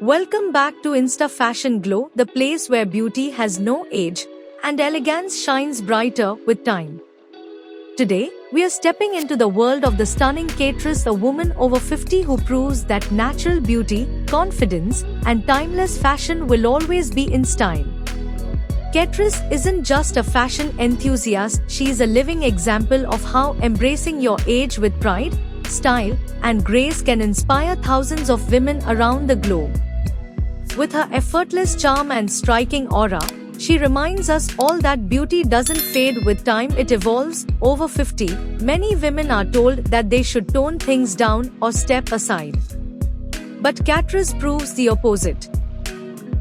Welcome back to Insta Fashion Glow, the place where beauty has no age and elegance shines brighter with time. Today, we are stepping into the world of the stunning Catrice, a woman over 50 who proves that natural beauty, confidence, and timeless fashion will always be in style. Catrice isn't just a fashion enthusiast, she is a living example of how embracing your age with pride, style, and grace can inspire thousands of women around the globe. With her effortless charm and striking aura, she reminds us all that beauty doesn't fade with time, it evolves. Over 50, many women are told that they should tone things down or step aside. But Catrice proves the opposite.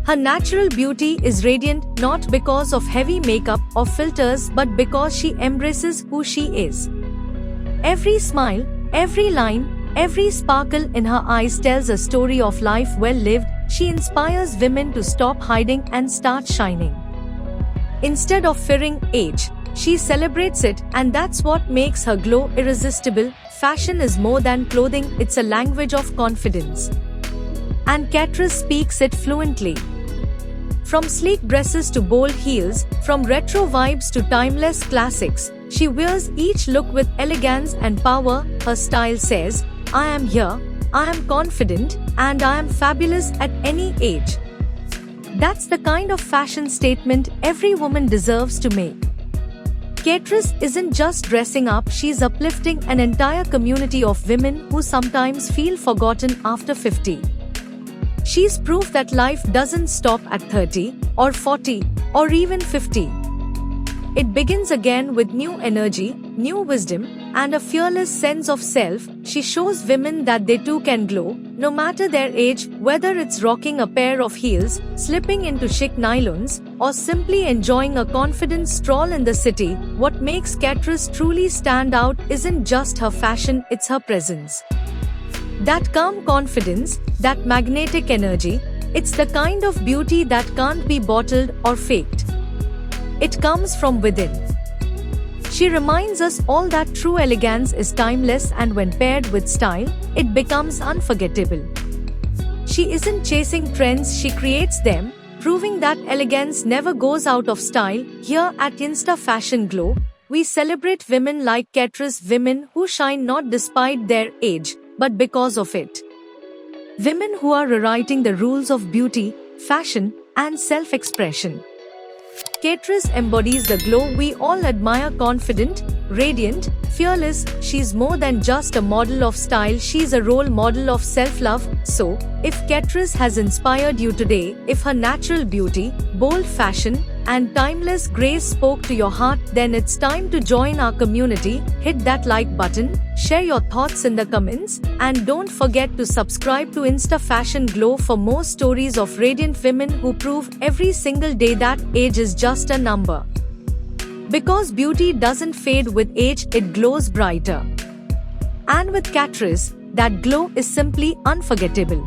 Her natural beauty is radiant not because of heavy makeup or filters but because she embraces who she is. Every smile, every line, every sparkle in her eyes tells a story of life well lived. She inspires women to stop hiding and start shining. Instead of fearing age, she celebrates it, and that's what makes her glow irresistible. Fashion is more than clothing, it's a language of confidence. And Catrice speaks it fluently. From sleek dresses to bold heels, from retro vibes to timeless classics, she wears each look with elegance and power. Her style says, "I am here, I am confident, and I am fabulous at any age." That's the kind of fashion statement every woman deserves to make. Catrice isn't just dressing up, she's uplifting an entire community of women who sometimes feel forgotten after 50. She's proof that life doesn't stop at 30, or 40, or even 50. It begins again with new energy, new wisdom, and a fearless sense of self. She shows women that they too can glow, no matter their age, whether it's rocking a pair of heels, slipping into chic nylons, or simply enjoying a confident stroll in the city. What makes Catrice truly stand out isn't just her fashion, it's her presence. That calm confidence, that magnetic energy, it's the kind of beauty that can't be bottled or faked. It comes from within. She reminds us all that true elegance is timeless, and when paired with style, it becomes unforgettable. She isn't chasing trends, she creates them, proving that elegance never goes out of style. Here at Insta Fashion Glow, we celebrate women like Catrice, women who shine not despite their age, but because of it. Women who are rewriting the rules of beauty, fashion, and self-expression. Catrice embodies the glow we all admire, confident, radiant, fearless. She's more than just a model of style, she's a role model of self-love. So, if Catrice has inspired you today, if her natural beauty, bold fashion, and timeless grace spoke to your heart, then it's time to join our community. Hit that like button, share your thoughts in the comments, and don't forget to subscribe to Insta Fashion Glow for more stories of radiant women who prove every single day that age is just a number. Because beauty doesn't fade with age, it glows brighter. And with Catrice, that glow is simply unforgettable.